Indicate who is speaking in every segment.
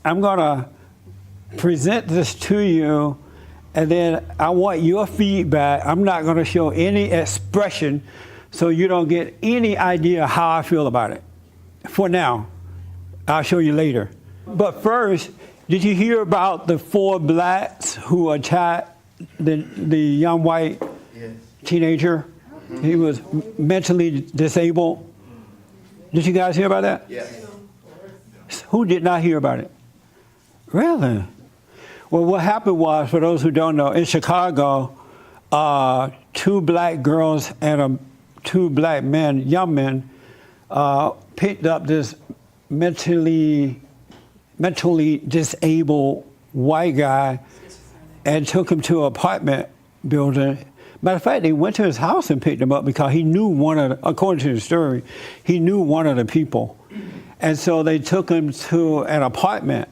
Speaker 1: I'm going to present this to you, and then I want your feedback. I'm not going to show any expression, so you don't get any idea how I feel about it. For now, I'll show you later. But first, did you hear about the 4 blacks who attacked the young white teenager? He was mentally disabled. Did you guys hear about that?
Speaker 2: Yes.
Speaker 1: Who did not hear about it? Really? Well, what happened was, for those who don't know, in Chicago, 2 black girls and 2 black men, young men, picked up this mentally disabled white guy and took him to an apartment building. Matter of fact, they went to his house and picked him up because he knew according to the story, he knew one of the people. And so they took him to an apartment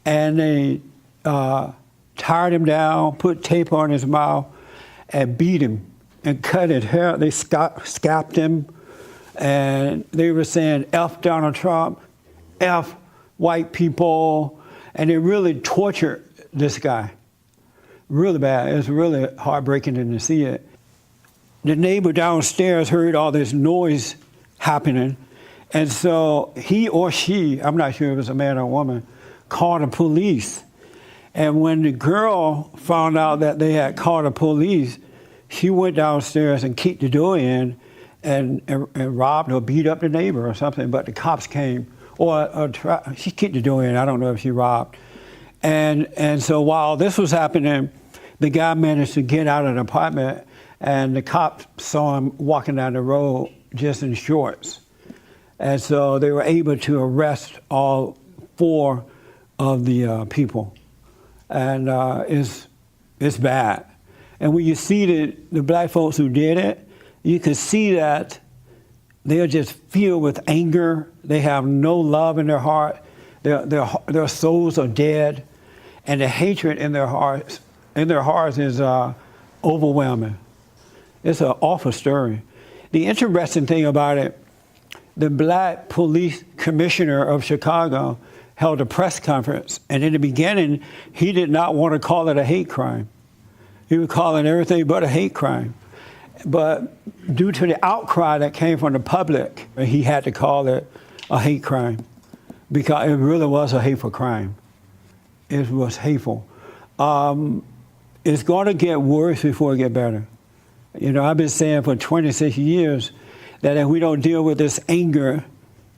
Speaker 1: and they tied him down, put tape on his mouth, and beat him and cut his hair. They scalped him, and they were saying F Donald Trump, F white people, and they really tortured this guy. Really bad. It was really heartbreaking to see it. The neighbor downstairs heard all this noise happening, and so he or she, I'm not sure if it was a man or a woman, called the police. And when the girl found out that they had called the police, she went downstairs and kicked the door in and robbed or beat up the neighbor or something. But the cops came, or she kicked the door in. I don't know if she robbed. And so while this was happening, the guy managed to get out of the apartment, and the cops saw him walking down the road just in shorts. And so they were able to arrest all 4 of the people. And it's bad. And when you see the black folks who did it, you can see that they're just filled with anger. They have no love in their heart. Their souls are dead, and the hatred in their hearts is overwhelming. It's an awful story. The interesting thing about it, the black police commissioner of Chicago held a press conference, and in the beginning, he did not want to call it a hate crime. He was calling everything but a hate crime. But due to the outcry that came from the public, he had to call it a hate crime because it really was a hateful crime. It was hateful. It's going to get worse before it gets better. You know, I've been saying for 26 years that if we don't deal with this anger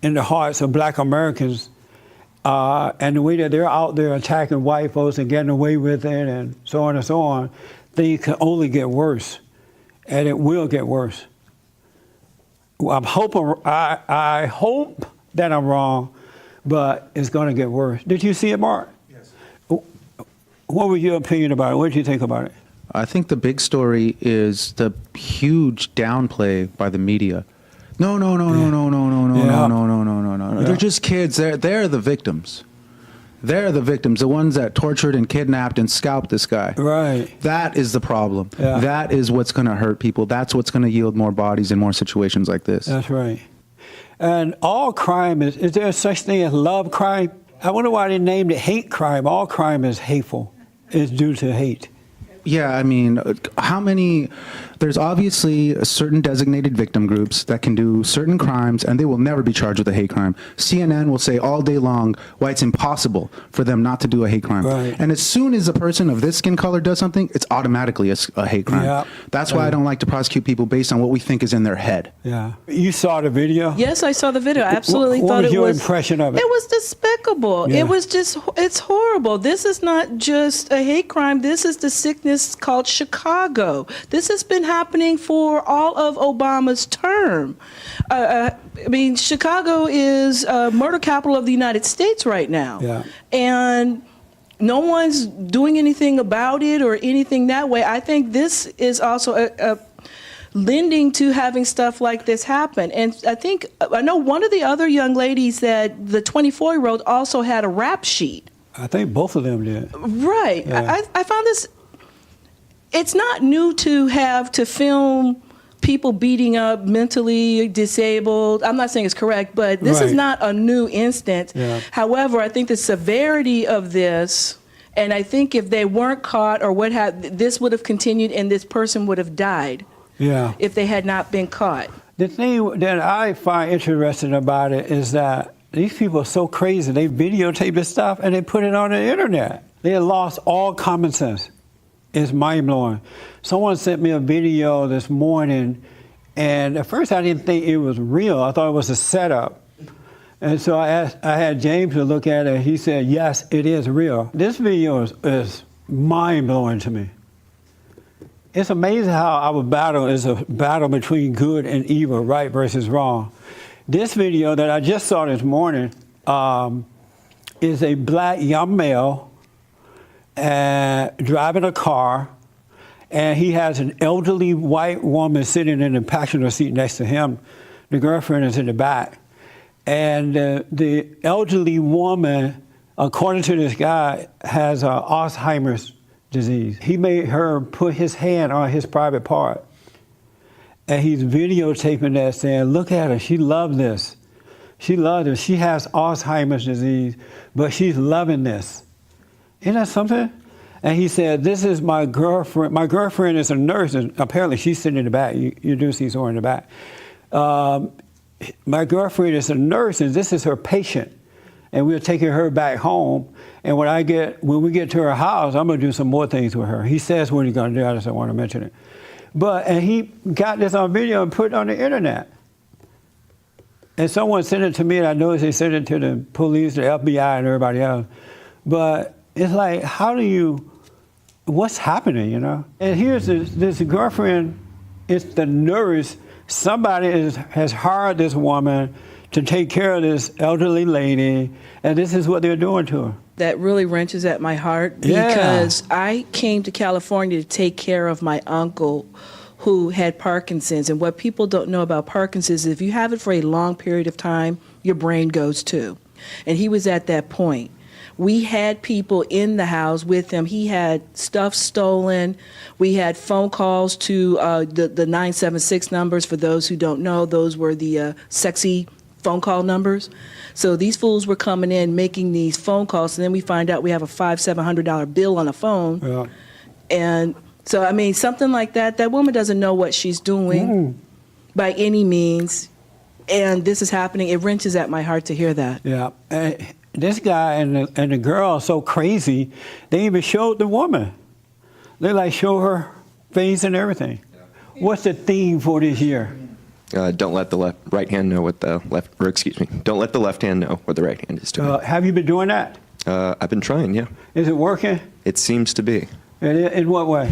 Speaker 1: in the hearts of black Americans, and the way that they're out there attacking white folks and getting away with it and so on, things can only get worse. And it will get worse. I hope that I'm wrong, but it's going to get worse. Did you see it, Mark?
Speaker 2: Yes.
Speaker 1: What was your opinion about it? What did you think about it?
Speaker 3: I think the big story is the huge downplay by the media. No. They're just kids. They're the victims. They're the victims, the ones that tortured and kidnapped and scalped this guy.
Speaker 1: Right.
Speaker 3: That is the problem.
Speaker 1: Yeah.
Speaker 3: That is what's going to hurt people. That's what's going to yield more bodies in more situations like this.
Speaker 1: That's right. And all crime is there such thing as love crime? I wonder why they named it hate crime. All crime is hateful. It's due to hate.
Speaker 3: Yeah, I mean, how many... There's obviously certain designated victim groups that can do certain crimes, and they will never be charged with a hate crime. CNN will say all day long why it's impossible for them not to do a hate crime.
Speaker 1: Right.
Speaker 3: And as soon as a person of this skin color does something, it's automatically a hate crime.
Speaker 1: Yeah.
Speaker 3: That's why I don't like to prosecute people based on what we think is in their head.
Speaker 1: Yeah. You saw the video?
Speaker 4: Yes, I saw the video. I absolutely
Speaker 1: what
Speaker 4: thought
Speaker 1: was
Speaker 4: it
Speaker 1: your
Speaker 4: was...
Speaker 1: impression of it?
Speaker 4: It was despicable.
Speaker 1: Yeah.
Speaker 4: It was just... It's horrible. This is not just a hate crime. This is the sickness called Chicago. This has been happening for all of Obama's term. I mean, Chicago is murder capital of the United States right now.
Speaker 1: Yeah.
Speaker 4: And no one's doing anything about it or anything that way. I think this is also lending to having stuff like this happen. And I know one of the other young ladies that the 24-year-old also had a rap sheet.
Speaker 1: I think both of them did.
Speaker 4: Right.
Speaker 1: Yeah.
Speaker 4: I found this... It's not new to have to film people beating up mentally disabled. I'm not saying it's correct, but this is
Speaker 1: Right.
Speaker 4: not a new instance.
Speaker 1: Yeah.
Speaker 4: However, I think the severity of this, and I think if they weren't caught or what have, this would have continued and this person would have died
Speaker 1: Yeah.
Speaker 4: if they had not been caught.
Speaker 1: The thing that I find interesting about it is that these people are so crazy. They videotape this stuff and they put it on the internet. They have lost all common sense. It's mind-blowing. Someone sent me a video this morning, and at first I didn't think it was real. I thought it was a setup. And so I had James to look at it, and he said, yes, it is real. This video is mind-blowing to me. It's amazing how our battle is a battle between good and evil, right versus wrong. This video that I just saw this morning is a black young male driving a car, and he has an elderly white woman sitting in the passenger seat next to him. The girlfriend is in the back. And the elderly woman, according to this guy, has Alzheimer's disease. He made her put his hand on his private part. And he's videotaping that saying, look at her, she loved this. She loved it. She has Alzheimer's disease, but she's loving this. Isn't that something? And he said, this is my girlfriend. My girlfriend is a nurse, and apparently she's sitting in the back. You do see someone in the back. My girlfriend is a nurse, and this is her patient. And we're taking her back home. And when we get to her house, I'm going to do some more things with her. He says what he's going to do. I just don't want to mention it. And he got this on video and put it on the internet. And someone sent it to me, and I noticed they sent it to the police, the FBI, and everybody else. But it's like, what's happening, you know? And here's this girlfriend, it's the nurse. Somebody has hired this woman to take care of this elderly lady, and this is what they're doing to her.
Speaker 4: That really wrenches at my heart
Speaker 1: Yeah.
Speaker 4: because I came to California to take care of my uncle who had Parkinson's. And what people don't know about Parkinson's is if you have it for a long period of time, your brain goes too. And he was at that point. We had people in the house with him. He had stuff stolen. We had phone calls to the 976 numbers. For those who don't know, those were the sexy phone call numbers. So these fools were coming in, making these phone calls, and then we find out we have a $500-700 bill on the phone.
Speaker 1: Yeah.
Speaker 4: And so, I mean, something like that, that woman doesn't know what she's doing by any means. And this is happening. It wrenches at my heart to hear that.
Speaker 1: Yeah. This guy and the girl are so crazy, they even showed the woman. They like show her face and everything. Yeah. What's the theme for this year?
Speaker 2: Don't let the right hand know what the left, or excuse me, don't let the left hand know what the right hand is doing.
Speaker 1: Have you been doing that?
Speaker 2: I've been trying, yeah.
Speaker 1: Is it working?
Speaker 2: It seems to be.
Speaker 1: In what way?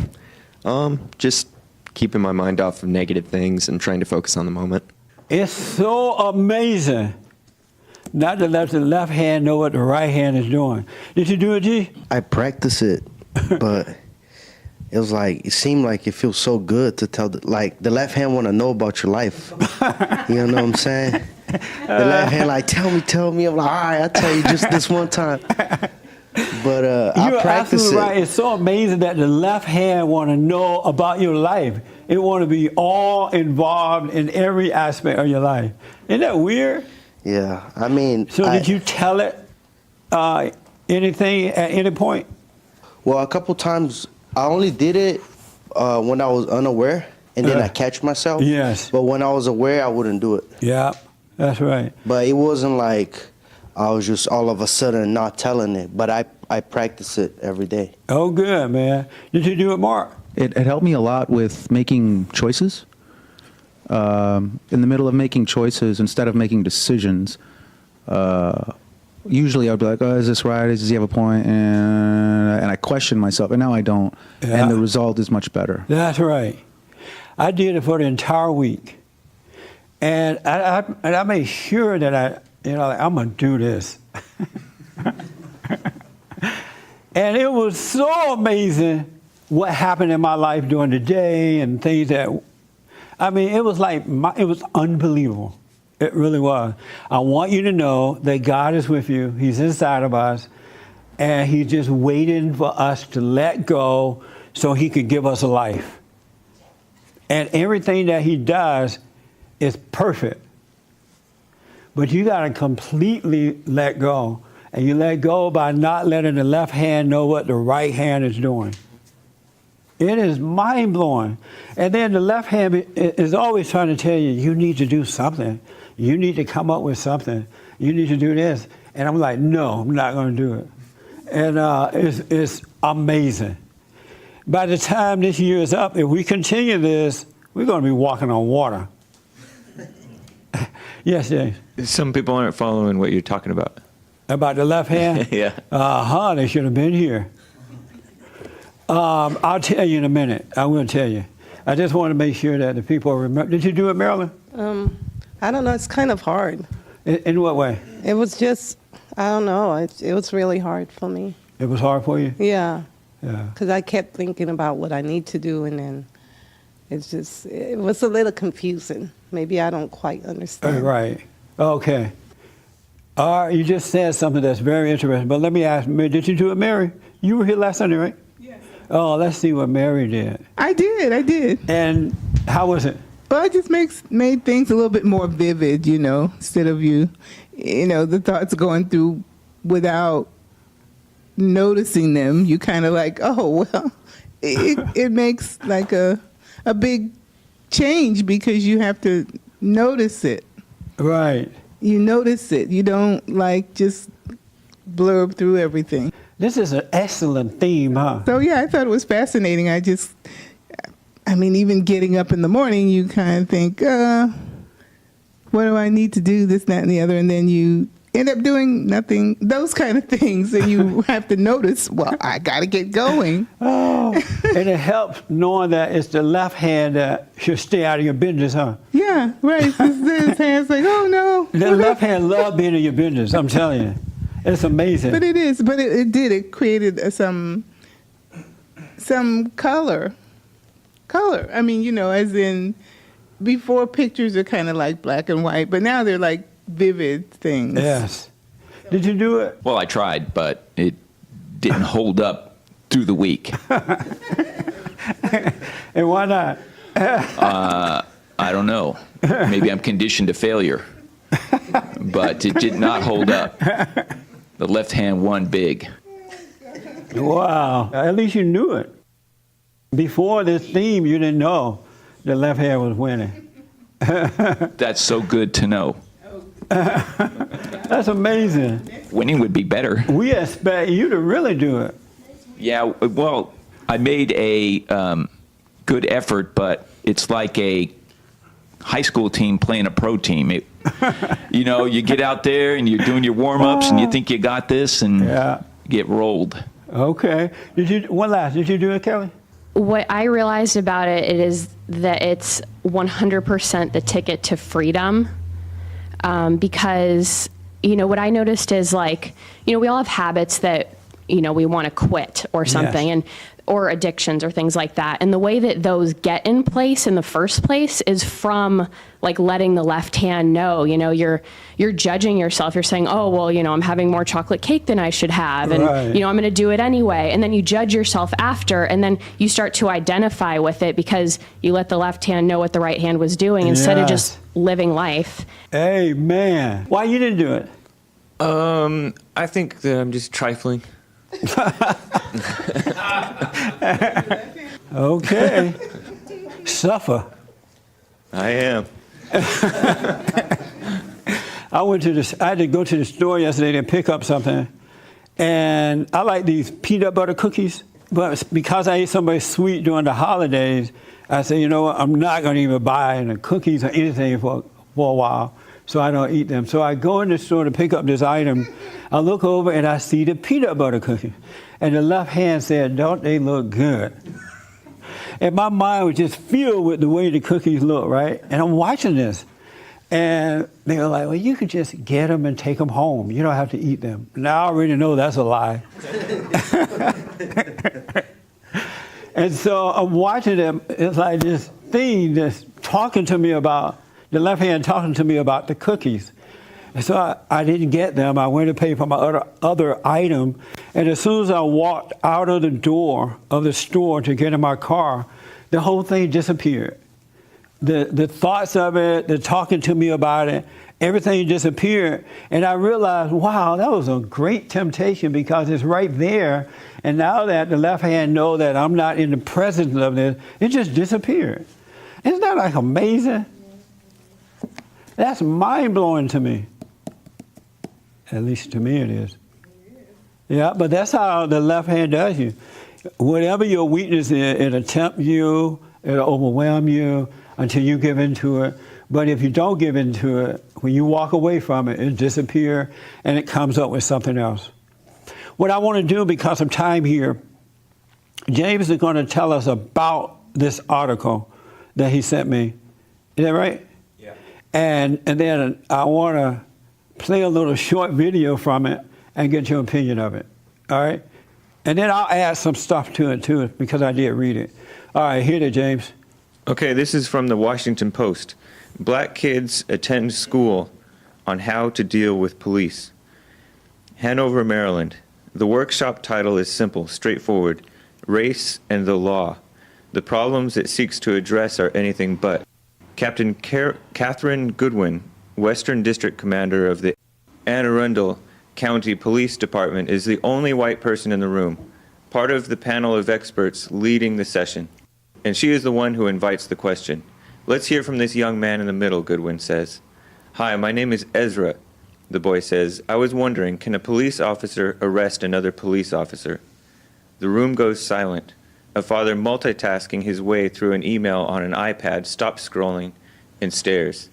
Speaker 2: Just keeping my mind off of negative things and trying to focus on the moment.
Speaker 1: It's so amazing not to let the left hand know what the right hand is doing. Did you do it, G?
Speaker 5: I practice it, but it was like, it seemed like it feels so good to tell, the left hand want to know about your life. You know what I'm saying? The left hand like, tell me. I'm like, all right, I'll tell you just this one time. But I
Speaker 1: You're
Speaker 5: practice
Speaker 1: absolutely
Speaker 5: it.
Speaker 1: right. It's so amazing that the left hand want to know about your life. It want to be all involved in every aspect of your life. Isn't that weird?
Speaker 5: Yeah, I mean.
Speaker 1: So did you tell it anything at any point?
Speaker 5: Well, a couple times, I only did it when I was unaware, and then I catch myself.
Speaker 1: Yes.
Speaker 5: But when I was aware, I wouldn't do it.
Speaker 1: Yeah, that's right.
Speaker 5: But it wasn't like I was just all of a sudden not telling it. But I practice it every day.
Speaker 1: Oh, good, man. Did you do it, Mark?
Speaker 3: It helped me a lot with making choices. In the middle of making choices, instead of making decisions, usually I'd be like, oh, is this right? Does he have a point? And I question myself, and now I don't.
Speaker 1: Yeah.
Speaker 3: And the result is much better.
Speaker 1: That's right. I did it for the entire week. And I made sure that I'm going to do this. And it was so amazing what happened in my life during the day and things that, it was like, it was unbelievable. It really was. I want you to know that God is with you. He's inside of us. And he's just waiting for us to let go so he could give us a life. And everything that he does is perfect. But you got to completely let go. And you let go by not letting the left hand know what the right hand is doing. It is mind-blowing. And then the left hand is always trying to tell you, you need to do something. You need to come up with something. You need to do this. And I'm like, no, I'm not going to do it. And it's amazing. By the time this year is up, if we continue this, we're going to be walking on water. Yes, James?
Speaker 6: Some people aren't following what you're talking about.
Speaker 1: About the left hand?
Speaker 6: Yeah.
Speaker 1: They should have been here. I'll tell you in a minute. I will tell you. I just want to make sure that the people remember. Did you do it, Marilyn?
Speaker 7: I don't know. It's kind of hard.
Speaker 1: In what way?
Speaker 7: It was just, I don't know. It was really hard for me.
Speaker 1: It was hard for you?
Speaker 7: Yeah.
Speaker 1: Yeah.
Speaker 7: Because I kept thinking about what I need to do, and then it was a little confusing. Maybe I don't quite understand.
Speaker 1: Right. Okay. You just said something that's very interesting. But let me ask, did you do it, Mary? You were here last Sunday, right?
Speaker 8: Yes.
Speaker 1: Oh, let's see what Mary did.
Speaker 8: I did.
Speaker 1: And how was it?
Speaker 8: Well, it just made things a little bit more vivid, instead of the thoughts going through without noticing them. You kind of like, oh, well, it makes like a big change because you have to notice it.
Speaker 1: Right.
Speaker 8: You notice it. You don't like just blurb through everything.
Speaker 1: This is an excellent theme, huh?
Speaker 8: So, yeah, I thought it was fascinating. Even getting up in the morning, you kind of think, what do I need to do, this, that, and the other, and then you end up doing nothing, those kind of things, and you have to notice, well, I got to get going.
Speaker 1: Oh, and it helps knowing that it's the left hand that should stay out of your business, huh?
Speaker 8: Yeah, right. This hand's like, oh, no.
Speaker 1: The left hand love being in your business, I'm telling you. It's amazing.
Speaker 8: But it is. But it created some color. As in before pictures are kind of like black and white, but now they're like vivid things.
Speaker 1: Yes. Did you do it?
Speaker 6: Well, I tried, but it didn't hold up through the week.
Speaker 1: And why not?
Speaker 6: I don't know. Maybe I'm conditioned to failure. But it did not hold up. The left hand won big.
Speaker 1: Wow. At least you knew it. Before this theme, you didn't know the left hand was winning.
Speaker 6: That's so good to know.
Speaker 1: That's amazing.
Speaker 6: Winning would be better.
Speaker 1: We expect you to really do it.
Speaker 6: Yeah, well, I made a good effort, but it's like a high school team playing a pro team. You get out there and you're doing your warm-ups and you think you got this and you get rolled.
Speaker 1: Okay. Did you do it, Kelly?
Speaker 9: What I realized about it is that it's 100% the ticket to freedom. Because, what I noticed is we all have habits that, we want to quit or something.
Speaker 1: Yes.
Speaker 9: Or addictions or things like that. And the way that those get in place in the first place is from letting the left hand know, you're judging yourself. You're saying, oh, well, I'm having more chocolate cake than I should have. And,
Speaker 1: right.
Speaker 9: I'm going to do it anyway. And then you judge yourself after, and then you start to identify with it because you let the left hand know what the right hand was doing instead of just living life.
Speaker 1: Amen. Why you didn't do it?
Speaker 6: I think that I'm just trifling.
Speaker 1: Okay. Suffer.
Speaker 6: I am.
Speaker 1: I had to go to the store yesterday to pick up something, and I like these peanut butter cookies, but because I ate something sweet during the holidays, I said, you know what, I'm not going to even buy any cookies or anything for a while, so I don't eat them. So I go in the store to pick up this item. I look over and I see the peanut butter cookie, and the left hand said, don't they look good? And my mind was just filled with the way the cookies look, right? And I'm watching this. And they were like, well, you could just get them and take them home. You don't have to eat them. Now I already know that's a lie. And so I'm watching them. It's like this thing that's talking to me about, the left hand talking to me about the cookies. And so I didn't get them. I went to pay for my other item. And as soon as I walked out of the door of the store to get in my car, the whole thing disappeared. the thoughts of it, the talking to me about it, everything disappeared. And I realized, wow, that was a great temptation because it's right there. And now that the left hand know that I'm not in the presence of this, it just disappeared. Isn't that like amazing? That's mind-blowing to me. At least to me it is. Yeah, but that's how the left hand does you. Whatever your weakness is, it'll tempt you, it'll overwhelm you until you give into it. But if you don't give into it, when you walk away from it, it disappears and it comes up with something else. What I want to do, because of time here, James is going to tell us about this article that he sent me. Is that right? Yeah. And then I want to play a little short video from it and get your opinion of it. All right? And then I'll add some stuff to it, too, because I did read it. All right, hit it, James.
Speaker 2: Okay, this is from the Washington Post. Black kids attend school on how to deal with police. Hanover, Maryland. The workshop title is simple, straightforward. Race and the law. The problems it seeks to address are anything but. Captain Catherine Goodwin, Western District Commander of the Anne Arundel County Police Department, is the only white person in the room, part of the panel of experts leading the session. And she is the one who invites the question. Let's hear from this young man in the middle, Goodwin says. Hi, my name is Ezra, the boy says. I was wondering, can a police officer arrest another police officer? The room goes silent. A father multitasking his way through an email on an iPad stops scrolling and stares.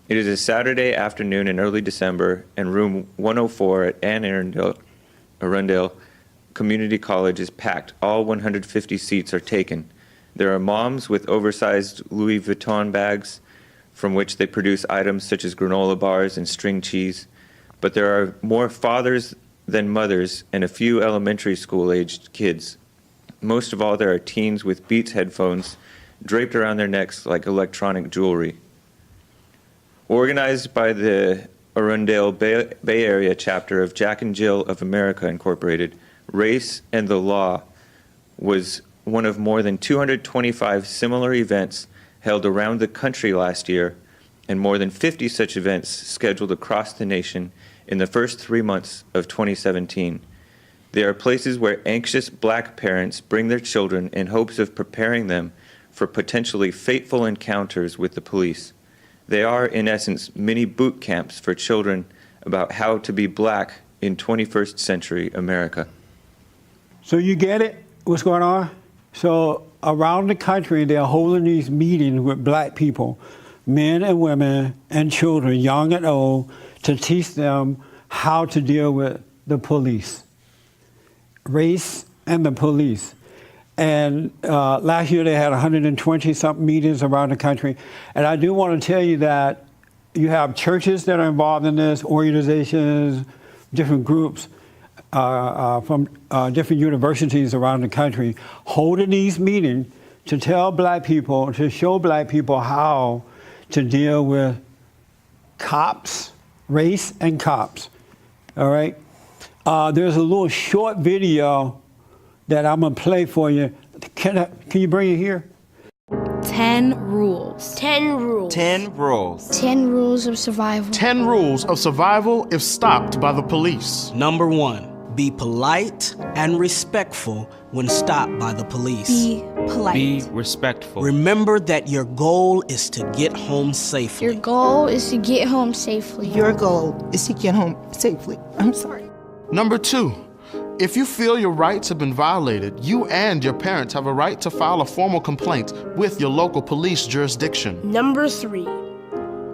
Speaker 2: It is a Saturday afternoon in early December, and room 104 at Anne Arundel Community College is packed. All 150 seats are taken. There are moms with oversized Louis Vuitton bags from which they produce items such as granola bars and string cheese. But there are more fathers than mothers and a few elementary school-aged kids. Most of all, there are teens with Beats headphones draped around their necks like electronic jewelry. Organized by the Arundel Bay Area chapter of Jack and Jill of America Incorporated, Race and the Law was one of more than 225 similar events held around the country last year, and more than 50 such events scheduled across the nation in the first 3 months of 2017. They are places where anxious black parents bring their children in hopes of preparing them for potentially fateful encounters with the police. They are, in essence, mini boot camps for children about how to be black in 21st century America.
Speaker 1: So you get it? What's going on? So around the country, they're holding these meetings with black people, men and women and children, young and old, to teach them how to deal with the police. Race and the police. And last year they had 120-something meetings around the country. And I do want to tell you that you have churches that are involved in this, organizations, different groups from different universities around the country holding these meetings to tell black people, to show black people how to deal with cops, race and cops. All right? There's a little short video that I'm going to play for you. Can you bring it here?
Speaker 10: 10 rules.
Speaker 11: 10 rules.
Speaker 12: 10 rules.
Speaker 11: 10 rules of survival.
Speaker 13: 10 rules of survival if stopped by the police.
Speaker 12: Number 1, be polite and respectful when stopped by the police.
Speaker 10: Be polite.
Speaker 14: Be respectful.
Speaker 12: Remember that your goal is to get home safely.
Speaker 11: Your goal is to get home safely.
Speaker 15: Your goal is to get home safely. I'm sorry.
Speaker 13: Number 2, if you feel your rights have been violated, you and your parents have a right to file a formal complaint with your local police jurisdiction.
Speaker 11: Number 3,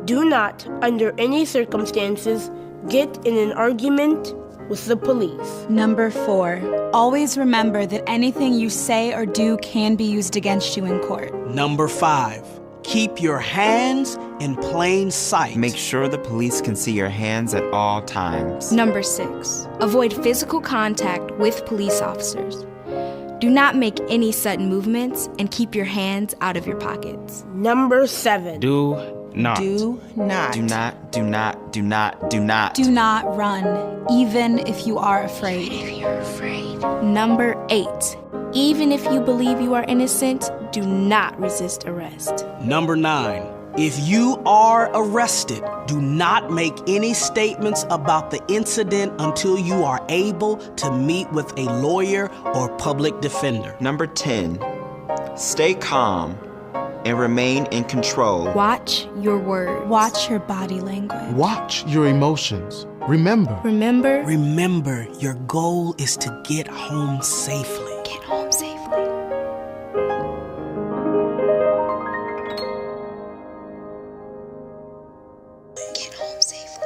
Speaker 11: do not, under any circumstances, get in an argument with the police.
Speaker 10: Number 4, always remember that anything you say or do can be used against you in court.
Speaker 12: Number 5, keep your hands in plain sight.
Speaker 14: Make sure the police can see your hands at all times.
Speaker 10: Number 6, avoid physical contact with police officers. Do not make any sudden movements and keep your hands out of your pockets.
Speaker 11: Number 7,
Speaker 14: Do not.
Speaker 15: Do not.
Speaker 14: Do not, do not, do not, do not.
Speaker 10: Do not run, even if you are afraid.
Speaker 11: if you're afraid.
Speaker 10: Number 8, Even if you believe you are innocent, do not resist arrest.
Speaker 12: Number 9. If you are arrested, do not make any statements about the incident until you are able to meet with a lawyer or public defender.
Speaker 14: Number 10, stay calm and remain in control.
Speaker 10: Watch your words. Watch your body language.
Speaker 13: Watch your emotions. Remember.
Speaker 12: Remember, your goal is to get home safely.
Speaker 10: Get home safely. Get home safely.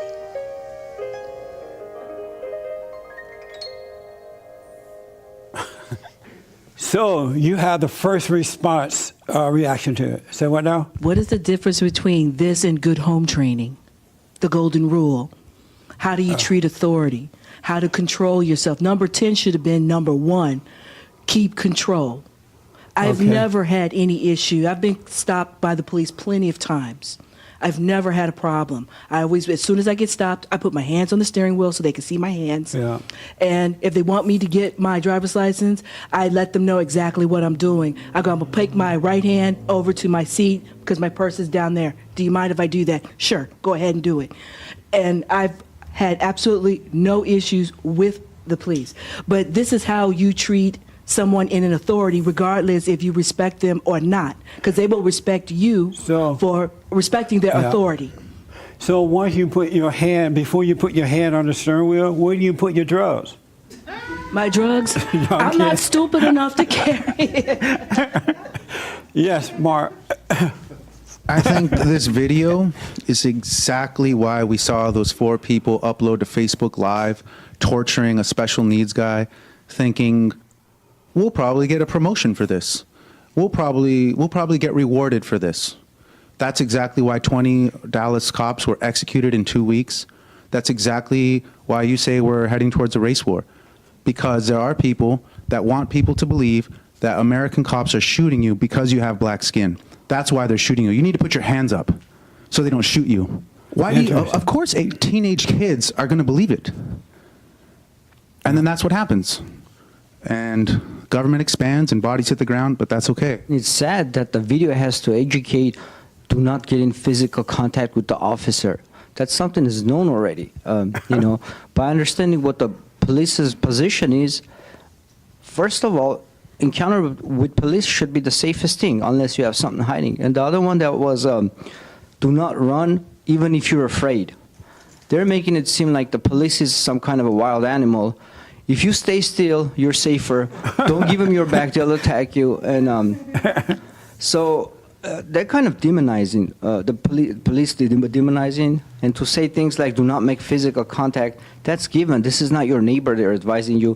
Speaker 1: So you have the first response reaction to it. Say what now?
Speaker 4: What is the difference between this and good home training? The golden rule. How do you treat authority? How to control yourself? Number 10 should have been number 1. Keep control. I've never had any issue. I've been stopped by the police plenty of times. I've never had a problem. I always, as soon as I get stopped, I put my hands on the steering wheel so they can see my hands.
Speaker 1: Yeah.
Speaker 4: And if they want me to get my driver's license, I let them know exactly what I'm doing. I'm going to take my right hand over to my seat because my purse is down there. Do you mind if I do that? Sure, go ahead and do it. And I've had absolutely no issues with the police. But this is how you treat someone in an authority, regardless if you respect them or not, because they will respect you for respecting their authority.
Speaker 1: So once you put your hand, before you put your hand on the steering wheel, where do you put your drugs?
Speaker 4: My drugs?
Speaker 1: No,
Speaker 4: I'm not stupid enough to carry it.
Speaker 1: Yes, Mark.
Speaker 3: I think this video is exactly why we saw those 4 people upload to Facebook Live, torturing a special needs guy, thinking, we'll probably get a promotion for this. We'll probably get rewarded for this. That's exactly why 20 Dallas cops were executed in 2 weeks. That's exactly why you say we're heading towards a race war. Because there are people that want people to believe that American cops are shooting you because you have black skin. That's why they're shooting you. You need to put your hands up so they don't shoot you. Why do you, of course, teenage kids are going to believe it. And then that's what happens. And government expands and bodies hit the ground, but that's okay.
Speaker 16: It's sad that the video has to educate, do not get in physical contact with the officer. That's something that's known already. By understanding what the police's position is, first of all, encounter with police should be the safest thing, unless you have something hiding. And the other one that was, do not run, even if you're afraid. They're making it seem like the police is some kind of a wild animal. If you stay still, you're safer. Don't give them your back; they'll attack you. And so they're kind of demonizing the police, demonizing, and to say things like "do not make physical contact." That's given. This is not your neighbor. They're advising you,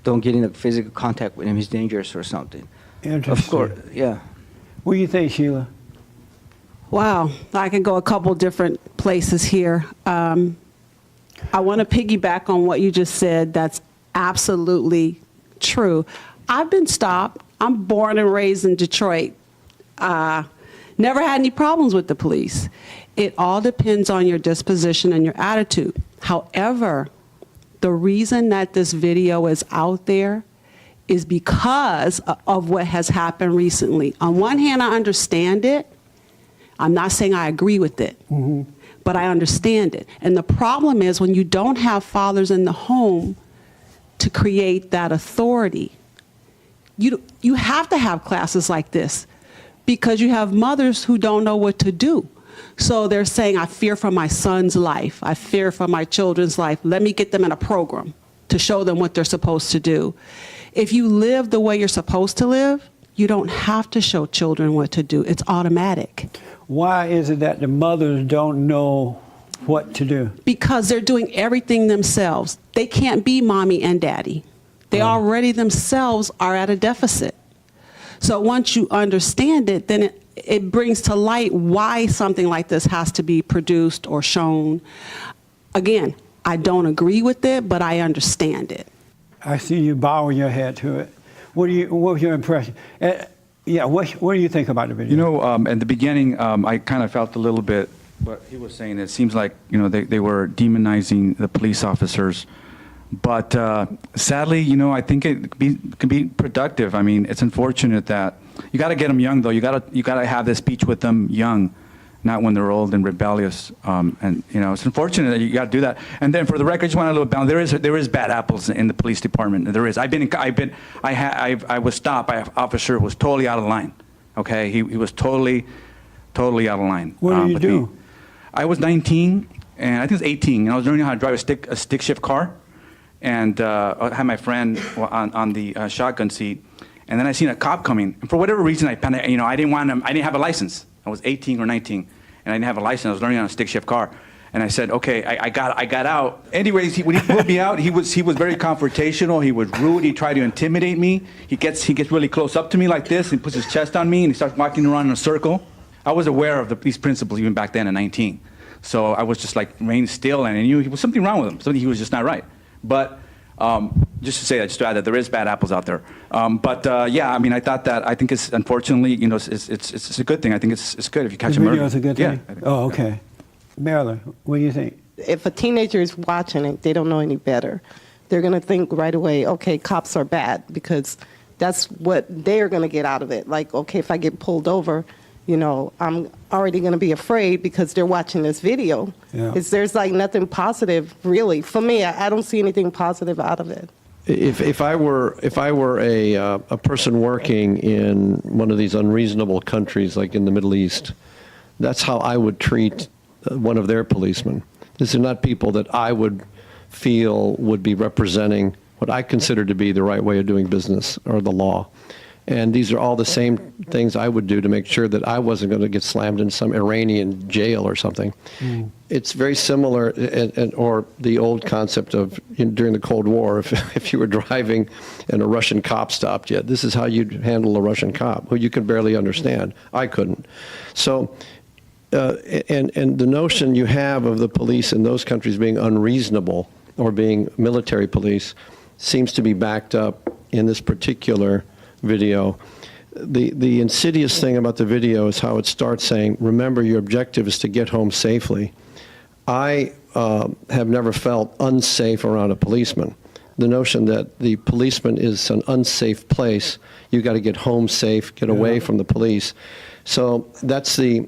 Speaker 16: don't get in physical contact with him. He's dangerous or something.
Speaker 1: Interesting.
Speaker 16: Of course, yeah.
Speaker 1: What do you think, Sheila?
Speaker 17: Wow, I can go a couple different places here. I want to piggyback on what you just said. That's absolutely true. I've been stopped. I'm born and raised in Detroit. Never had any problems with the police. It all depends on your disposition and your attitude. However, the reason that this video is out there is because of what has happened recently. On one hand, I understand it. I'm not saying I agree with it. Mm-hmm. But I understand it. And the problem is when you don't have fathers in the home to create that authority, you have to have classes like this because you have mothers who don't know what to do. So they're saying, I fear for my son's life. I fear for my children's life. Let me get them in a program to show them what they're supposed to do. If you live the way you're supposed to live, you don't have to show children what to do. It's automatic.
Speaker 1: Why is it that the mothers don't know what to do?
Speaker 17: Because they're doing everything themselves. They can't be mommy and daddy. They already themselves are at a deficit. So once you understand it, then it brings to light why something like this has to be produced or shown. Again, I don't agree with it, but I understand it.
Speaker 1: I see you bowing your head to it. What was your impression? What do you think about the video?
Speaker 18: At the beginning, I kind of felt a little bit what he was saying. It seems like, they were demonizing the police officers. But sadly, you know, I think it can be productive. I mean, it's unfortunate that you got to get them young, though. You got to have this speech with them young, not when they're old and rebellious. And you know, it's unfortunate that you got to do that. And then, for the record, I just want a little balance. There is bad apples in the police department. There is. I was stopped by an officer who was totally out of line. Okay, he was totally out of line.
Speaker 1: What did you do?
Speaker 18: I was 19, and I think it was 18, and I was learning how to drive a stick shift car. And I had my friend on the shotgun seat, and then I seen a cop coming. And for whatever reason, I didn't have a license. I was 18 or 19, and I didn't have a license. I was learning on a stick shift car, and I said, okay, I got out. Anyways, when he pulled me out, he was very confrontational. He was rude. He tried to intimidate me. He gets really close up to me like this, and puts his chest on me, and he starts walking around in a circle. I was aware of these principles even back then at 19, so I was just like remain still, and I knew there was something wrong with him. Something he was just not right. But just to say that, just to add that there is bad apples out there. Yeah, I mean, I think it's unfortunately, you know, it's a good thing. I think it's good if you catch
Speaker 1: The
Speaker 18: a murderer.
Speaker 1: video is a good thing?
Speaker 18: Yeah.
Speaker 1: Oh, okay. Marilyn, what do you think?
Speaker 7: If a teenager is watching it, they don't know any better. They're going to think right away, okay, cops are bad, because that's what they're going to get out of it. Like, okay, if I get pulled over, you know, I'm already going to be afraid because they're watching this video.
Speaker 1: Yeah.
Speaker 7: There's like nothing positive, really. For me, I don't see anything positive out of it.
Speaker 19: If I were a person working in one of these unreasonable countries like in the Middle East, that's how I would treat one of their policemen. These are not people that I would feel would be representing what I consider to be the right way of doing business or the law. And these are all the same things I would do to make sure that I wasn't going to get slammed in some Iranian jail or something. It's very similar, or the old concept of during the Cold War, if you were driving and a Russian cop stopped you, this is how you'd handle a Russian cop, who you could barely understand. I couldn't. So, and the notion you have of the police in those countries being unreasonable or being military police seems to be backed up in this particular video. The insidious thing about the video is how it starts saying, remember, your objective is to get home safely. I have never felt unsafe around a policeman. The notion that the policeman is an unsafe place, you got to get home safe, get away from the police. So that's the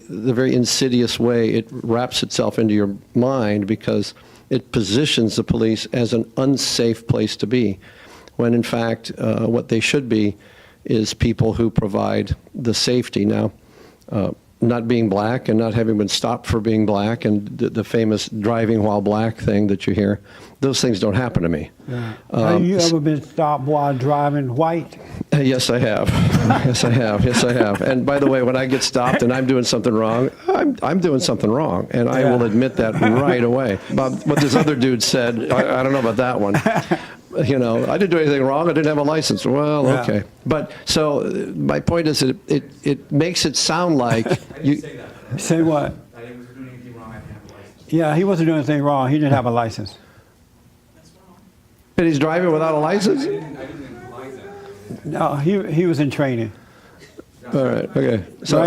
Speaker 19: very insidious way it wraps itself into your mind, because it positions the police as an unsafe place to be, when in fact what they should be is people who provide the safety. Now, not being black and not having been stopped for being black, and the famous driving while black thing that you hear, those things don't happen to me.
Speaker 1: Yeah. Have you ever been stopped while driving white?
Speaker 19: Yes, I have. Yes, I have. Yes, I have. And by the way, when I get stopped and I'm doing something wrong, I'm doing something wrong, and I will admit that right away. But what this other dude said, I don't know about that one. You know, I didn't do anything wrong. I didn't have a license. Well, okay. But so my point is that it makes it sound like you
Speaker 1: say what?
Speaker 18: I didn't do anything wrong. I didn't have a license.
Speaker 1: Yeah, he wasn't doing anything wrong. He didn't have a license.
Speaker 19: And he's driving without a license?
Speaker 18: I didn't imply that.
Speaker 1: No, he was in training.
Speaker 19: All right. Okay. So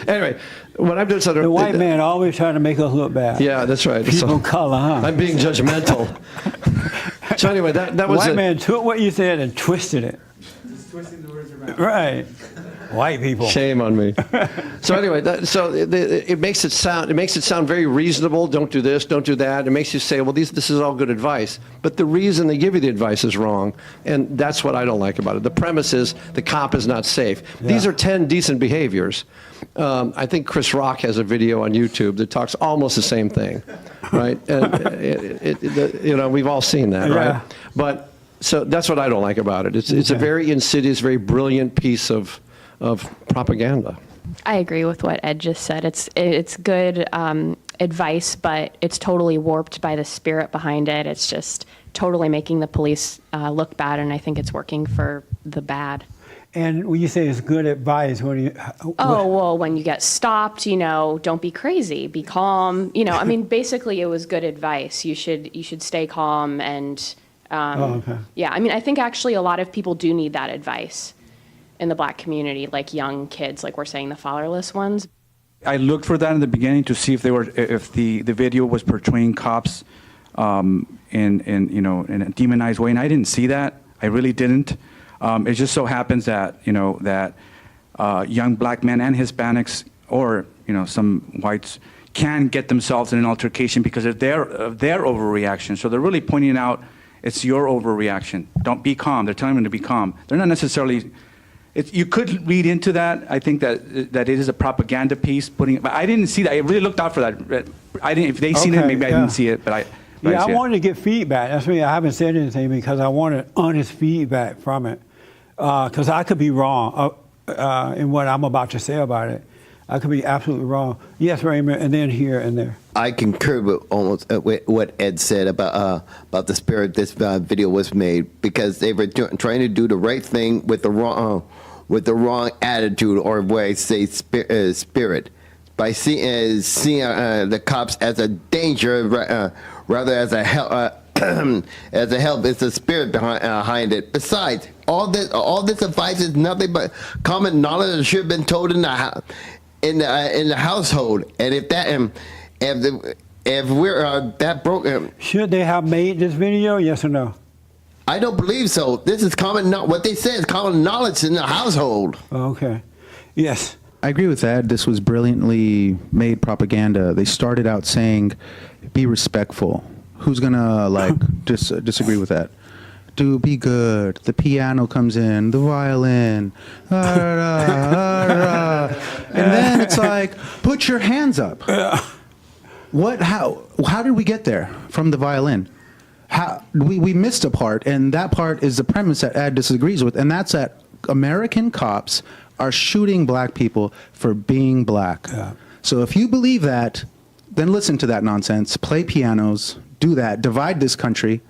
Speaker 19: anyway, when I'm doing something,
Speaker 1: the white man always trying to make us look bad.
Speaker 19: Yeah, that's right.
Speaker 1: People of color, huh?
Speaker 19: I'm being judgmental. So anyway, that was
Speaker 1: white man took what you said and twisted it.
Speaker 18: Just twisting the words around.
Speaker 1: Right. White people.
Speaker 19: Shame on me. So anyway, it makes it sound very reasonable. Don't do this, don't do that. It makes you say, well, this is all good advice. But the reason they give you the advice is wrong, and that's what I don't like about it. The premise is the cop is not safe. Yeah. These are 10 decent behaviors. I think Chris Rock has a video on YouTube that talks almost the same thing, right? And you know, we've all seen that, right?
Speaker 1: Yeah.
Speaker 19: But so that's what I don't like about it. It's a very insidious, very brilliant piece of propaganda.
Speaker 9: I agree with what Ed just said. It's good advice, but it's totally warped by the spirit behind it. It's just totally making the police look bad, and I think it's working for the bad.
Speaker 1: And when you say it's good advice, what do you?
Speaker 9: Well, when you get stopped, you know, don't be crazy, be calm. You know, I mean, basically, it was good advice. You should stay calm and.
Speaker 1: Okay.
Speaker 9: Yeah, I mean, I think actually a lot of people do need that advice in the black community, like young kids, like we're saying, the fatherless ones.
Speaker 18: I looked for that in the beginning to see if the video was portraying cops in a demonized way, and I didn't see that. I really didn't. It just so happens that young black men and Hispanics, or some whites, can get themselves in an altercation because of their overreaction. So they're really pointing out, it's your overreaction. Don't be calm. They're telling them to be calm. They're not necessarily. You could read into that. I think that it is a propaganda piece. But I didn't see that. I really looked out for that. I didn't. If they seen it, maybe I didn't see it. But I.
Speaker 1: Yeah, I wanted to get feedback. That's why I haven't said anything, because I wanted honest feedback from it. Because I could be wrong in what I'm about to say about it. I could be absolutely wrong. Yes, Raymond, and then here and there.
Speaker 20: I concur with almost with what Ed said about the spirit this video was made, because they were trying to do the right thing with the wrong attitude, or where I say spirit, by seeing the cops as a danger rather as a help. As a help, it's the spirit behind it. Besides, all this advice is nothing but common knowledge that should have been told in the household. And if we're that broken,
Speaker 1: should they have made this video? Yes or no?
Speaker 20: I don't believe so. This is common. What they say is common knowledge in the household.
Speaker 1: Okay. Yes.
Speaker 3: I agree with that. This was brilliantly made propaganda. They started out saying, "Be respectful." Who's gonna disagree with that? Do be good. The piano comes in, the violin, and then it's like, put your hands up. What? How did we get there from the violin? We missed a part, and that part is the premise that Ed disagrees with, and that's that American cops are shooting black people for being black. Yeah. So if you believe that, then listen to that nonsense. Play pianos. Do that. Divide this country,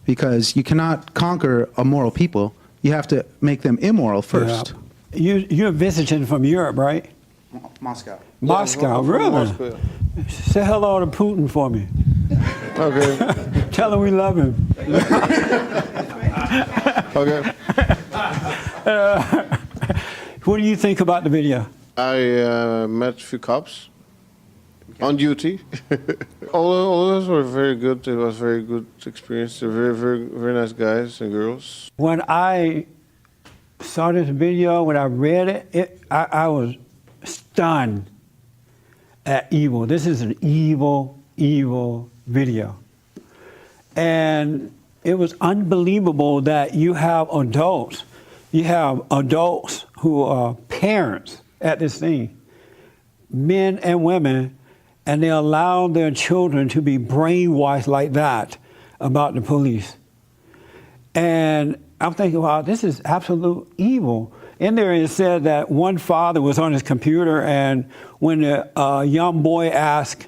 Speaker 3: because you cannot conquer a moral people. You have to make them immoral first.
Speaker 1: Yeah. You're visiting from Europe, right?
Speaker 3: Moscow.
Speaker 1: Moscow, really?
Speaker 3: Moscow.
Speaker 1: Say hello to Putin for me.
Speaker 21: Okay.
Speaker 1: Tell him we love him.
Speaker 21: Okay.
Speaker 1: What do you think about the video?
Speaker 21: I met a few cops on duty. all of us were very good. It was a very good experience. They're very, very, very nice guys and girls.
Speaker 1: When I saw this video, when I read it, I was stunned at evil. This is an evil, evil video. And it was unbelievable that you have adults who are parents at this thing, men and women, and they allow their children to be brainwashed like that about the police. And I'm thinking, wow, this is absolute evil. In there it said that one father was on his computer, and when a young boy asked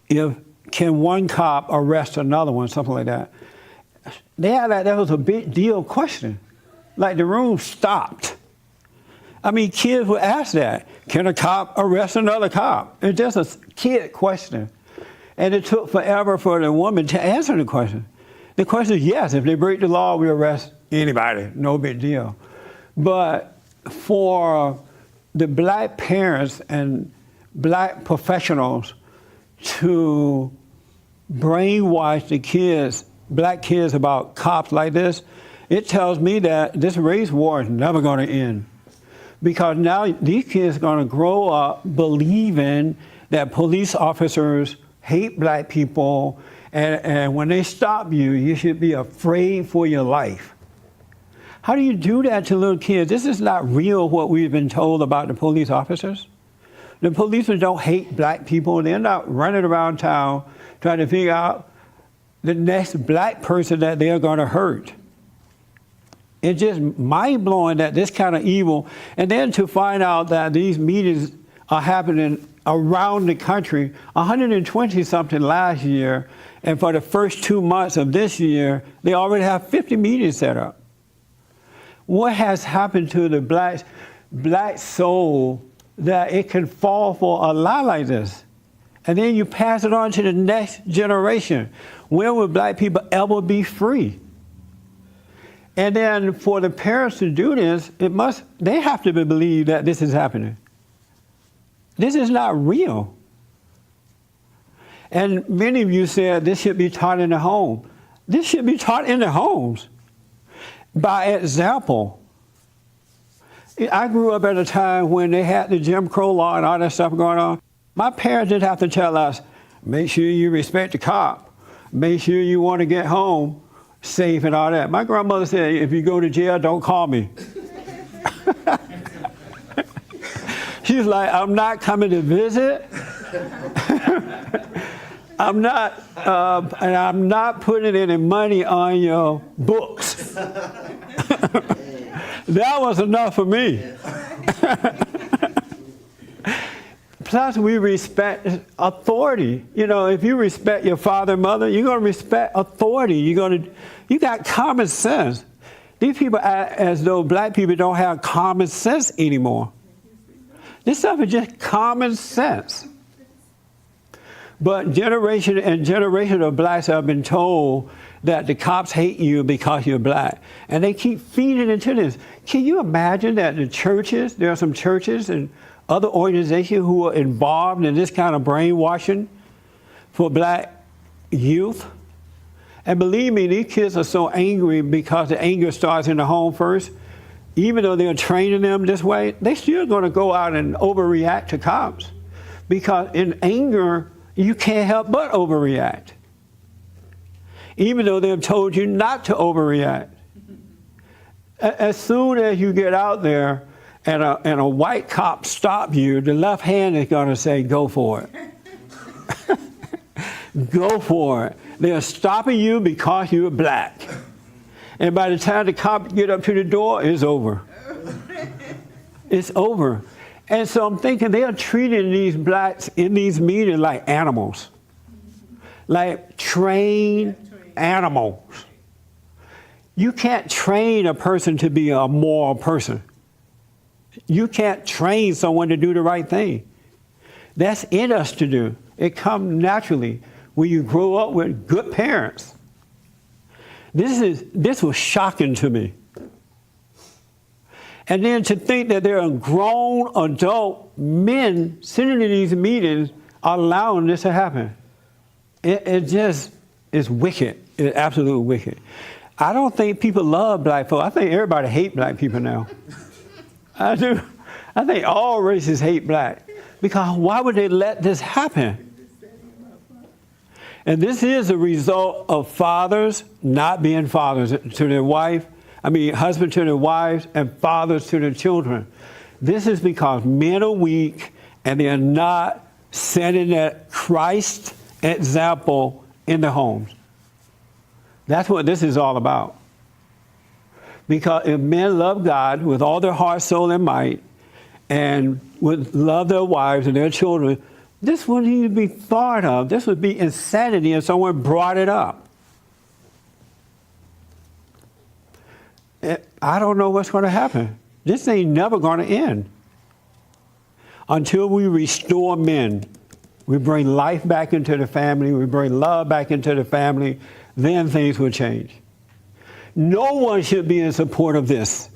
Speaker 1: can one cop arrest another one, something like that, that was a big deal question. Like the room stopped. I mean, kids would ask that. Can a cop arrest another cop? It's just a kid question. And it took forever for the woman to answer the question. The question is, yes, if they break the law, we arrest anybody. No big deal. But for the black parents and black professionals to brainwash the kids, black kids, about cops like this, it tells me that this race war is never going to end. Because now these kids are going to grow up believing that police officers hate black people, and when they stop you, you should be afraid for your life. How do you do that to little kids? This is not real, what we've been told about the police officers. The policemen don't hate black people. They're not running around town trying to figure out the next black person that they're going to hurt. It's just mind-blowing that this kind of evil, and then to find out that these meetings are happening around the country, 120-something last year, and for the first 2 months of this year, they already have 50 meetings set up. What has happened to the black soul that it can fall for a lie like this? And then you pass it on to the next generation. When will black people ever be free? And then for the parents to do this, they have to believe that this is happening. This is not real. And many of you said this should be taught in the home. This should be taught in the homes by example. I grew up at a time when they had the Jim Crow law and all that stuff going on. My parents didn't have to tell us, make sure you respect the cop. Make sure you want to get home safe and all that. My grandmother said, if you go to jail, don't call me. She's like, I'm not coming to visit. I'm not, and I'm not putting any money on your books. That was enough for me. Plus, we respect authority. You know, if you respect your father and mother, you're going to respect authority. You got common sense. These people act as though black people don't have common sense anymore. This stuff is just common sense. But generation and generation of blacks have been told that the cops hate you because you're black. And they keep feeding into this. Can you imagine that the churches, there are some churches and other organizations who are involved in this kind of brainwashing for black youth? And believe me, these kids are so angry because the anger starts in the home first. Even though they're training them this way, they're still going to go out and overreact to cops. Because in anger, you can't help but overreact. Even though they've told you not to overreact. As soon as you get out there and a white cop stops you, the left hand is going to say, go for it. Go for it. They're stopping you because you're black. And by the time the cop get up to the door, it's over. It's over. And so I'm thinking they are treating these blacks in these meetings like animals. Like trained animals. You can't train a person to be a moral person. You can't train someone to do the right thing. That's in us to do. It comes naturally when you grow up with good parents. This was shocking to me. And then to think that there are grown adult men sitting in these meetings allowing this to happen. It just is wicked. It's absolutely wicked. I don't think people love black folk. I think everybody hates black people now. I do. I think all races hate black. Because why would they let this happen? And this is a result of fathers not being fathers to their wife, husbands to their wives, and fathers to their children. This is because men are weak and they are not setting that Christ example in the homes. That's what this is all about. Because if men love God with all their heart, soul, and might, and would love their wives and their children, this wouldn't even be thought of. This would be insanity if someone brought it up. I don't know what's going to happen. This ain't never going to end. Until we restore men, we bring life back into the family, we bring love back into the family, then things will change. No one should be in support of this.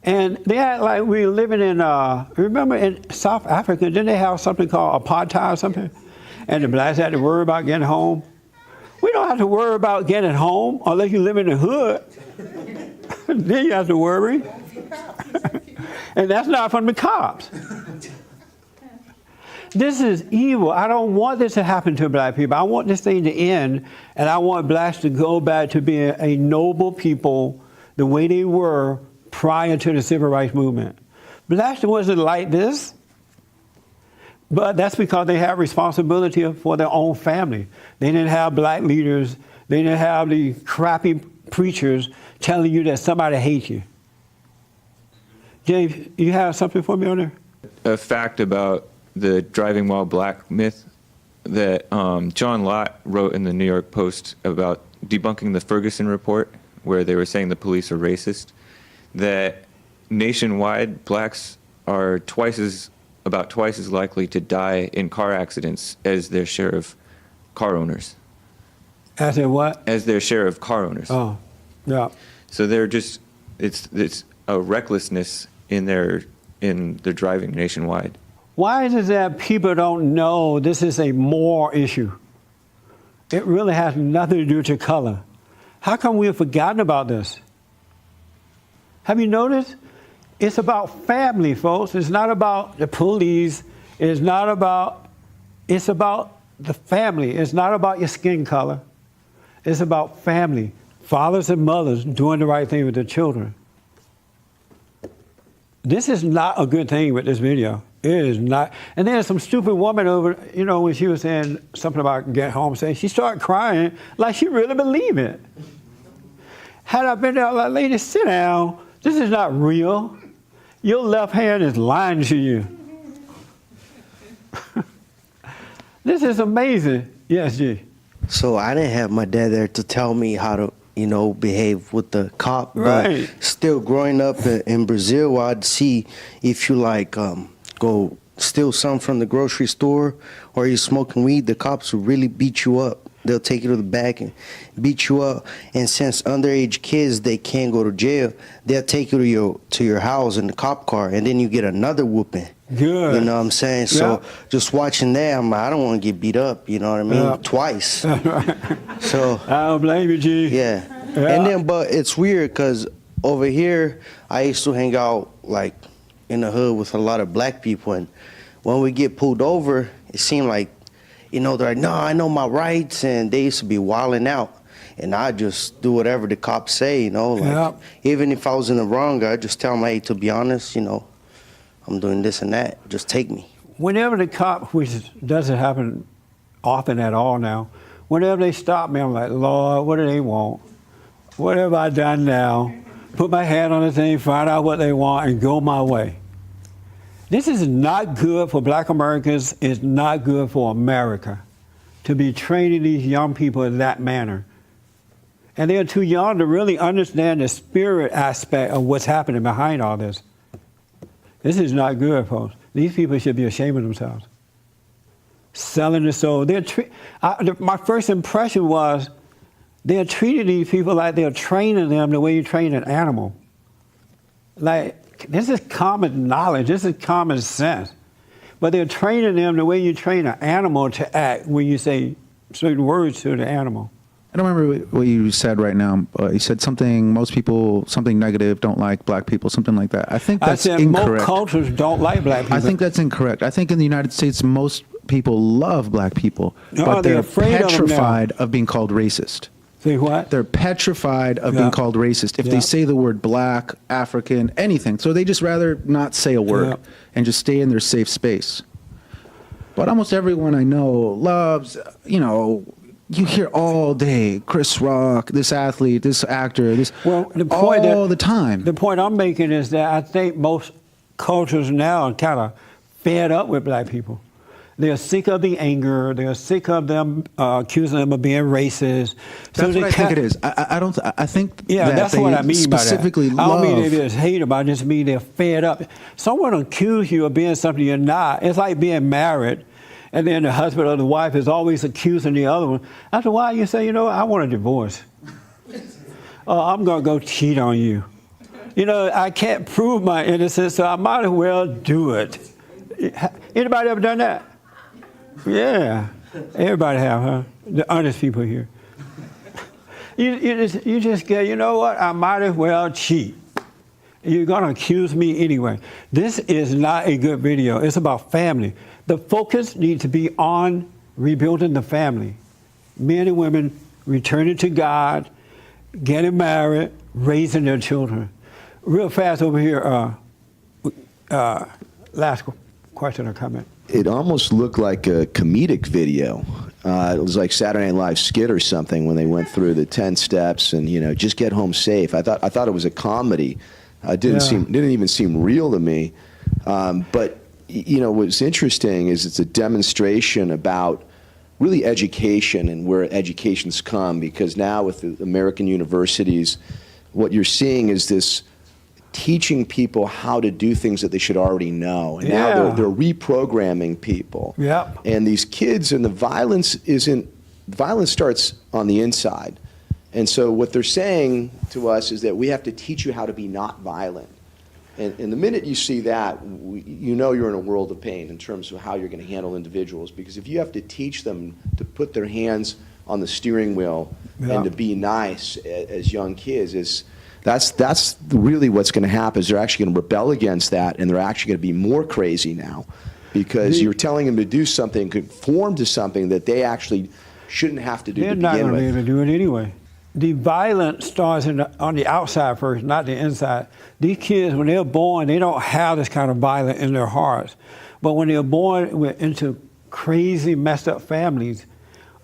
Speaker 1: And they act like we're living in, remember in South Africa, didn't they have something called apartheid or something? And the blacks had to worry about getting home. We don't have to worry about getting home unless you live in the hood. Then you have to worry. And that's not from the cops. This is evil. I don't want this to happen to black people. I want this thing to end, and I want blacks to go back to being a noble people the way they were prior to the civil rights movement. Blacks wasn't like this, but that's because they have responsibility for their own family. They didn't have black leaders. They didn't have the crappy preachers telling you that somebody hates you. James, you have something for me on there?
Speaker 2: A fact about the driving while black myth that John Lott wrote in the New York Post about debunking the Ferguson report, where they were saying the police are racist, that nationwide blacks are about twice as likely to die in car accidents as their share of car owners.
Speaker 1: As in what?
Speaker 2: As their share of car owners.
Speaker 1: Oh, yeah.
Speaker 2: So they're just, it's a recklessness in their driving nationwide.
Speaker 1: Why is it that people don't know this is a moral issue? It really has nothing to do with your color. How come we have forgotten about this? Have you noticed? It's about family, folks. It's not about the police. It's about the family. It's not about your skin color. It's about family. Fathers and mothers doing the right thing with their children. This is not a good thing with this video. It is not. And then some stupid woman over, when she was saying something about get home safe, she started crying like she really believed it. Had I been there, like, lady, sit down. This is not real. Your left hand is lying to you. This is amazing. Yes, G.
Speaker 5: So I didn't have my dad there to tell me how to, behave with the cop.
Speaker 1: Right.
Speaker 5: But still, growing up in Brazil, I'd see if you go steal something from the grocery store or you're smoking weed, the cops will really beat you up. They'll take you to the back and beat you up. And since underage kids, they can't go to jail, they'll take you to your house in the cop car, and then you get another whooping.
Speaker 1: Good.
Speaker 5: You know what I'm saying? So
Speaker 1: Yep.
Speaker 5: just watching that, I'm like, I don't want to get beat up. You know what I mean?
Speaker 1: Yep.
Speaker 5: Twice. So
Speaker 1: I don't blame you, G.
Speaker 5: yeah.
Speaker 1: Yeah.
Speaker 5: And then, but it's weird because over here, I used to hang out in the hood with a lot of black people, and when we get pulled over, it seemed like, they're like, no, I know my rights, and they used to be wilding out, and I just do whatever the cops say,
Speaker 1: Yep.
Speaker 5: Even if I was in the wrong, I just tell them, hey, to be honest, I'm doing this and that, just take me.
Speaker 1: Whenever the cop, which doesn't happen often at all now, whenever they stop me, I'm like, Lord, what do they want? What have I done now? Put my hand on the thing, find out what they want, and go my way. This is not good for black Americans. It's not good for America to be training these young people in that manner. And they're too young to really understand the spirit aspect of what's happening behind all this. This is not good, folks. These people should be ashamed of themselves. Selling the soul. My first impression was they're treating these people like they're training them the way you train an animal. This is common knowledge. This is common sense. But they're training them the way you train an animal to act when you say certain words to the animal.
Speaker 3: I don't remember what you said right now. You said something negative, don't like black people, something like that. I think that's
Speaker 1: incorrect.
Speaker 3: incorrect.
Speaker 1: Most cultures don't like black people.
Speaker 3: I think that's incorrect. I think in the United States, most people love black people,
Speaker 1: No,
Speaker 3: but
Speaker 1: they're
Speaker 3: they're
Speaker 1: afraid of them now.
Speaker 3: petrified of being called racist.
Speaker 1: Say what?
Speaker 3: They're petrified of
Speaker 1: Yeah.
Speaker 3: being called racist if
Speaker 1: Yeah.
Speaker 3: they say the word black, African, anything. So they just rather not say a word
Speaker 1: Yeah.
Speaker 3: and just stay in their safe space. But almost everyone I know loves, you hear all day, Chris Rock, this athlete, this actor, this all the time.
Speaker 1: The point I'm making is that I think most cultures now are kind of fed up with black people. They're sick of the anger. They're sick of them accusing them of being racist.
Speaker 3: That's what I think it is. I think
Speaker 1: Yeah,
Speaker 3: that
Speaker 1: that's
Speaker 3: they
Speaker 1: what I mean
Speaker 3: specifically
Speaker 1: by that. I don't mean
Speaker 3: love.
Speaker 1: they just hate them. I just mean they're fed up. Someone accuse you of being something you're not. It's like being married, and then the husband or the wife is always accusing the other one. After a while, you say, I want a divorce. I'm going to go cheat on you. I can't prove my innocence, so I might as well do it. Anybody ever done that? Yeah. Everybody have, huh? The honest people here. You just get, you know what? I might as well cheat. You're going to accuse me anyway. This is not a good video. It's about family. The focus needs to be on rebuilding the family. Men and women returning to God, getting married, raising their children. Real fast over here, last question or comment.
Speaker 22: It almost looked like a comedic video. It was like Saturday Night Live skit or something when they went through the 10 steps and just get home safe. I thought it was a comedy. It didn't even seem real to me. But what's interesting is it's a demonstration about really education and where education's come, because now with the American universities, what you're seeing is this teaching people how to do things that they should already know. And now they're reprogramming people.
Speaker 1: Yep.
Speaker 22: And these kids, and the violence starts on the inside. And so what they're saying to us is that we have to teach you how to be not violent. And the minute you see that, you know you're in a world of pain in terms of how you're going to handle individuals. Because if you have to teach them to put their hands on the steering wheel and to be nice as young kids, that's really what's going to happen. Is they're actually going to rebel against that, and they're actually going to be more crazy now, because you're telling them to do something, conform to something that they actually shouldn't have to do to begin with.
Speaker 1: They're not going to be able to do it anyway. The violence starts on the outside first, not the inside. These kids, when they're born, they don't have this kind of violence in their hearts. But when they're born into crazy, messed up families,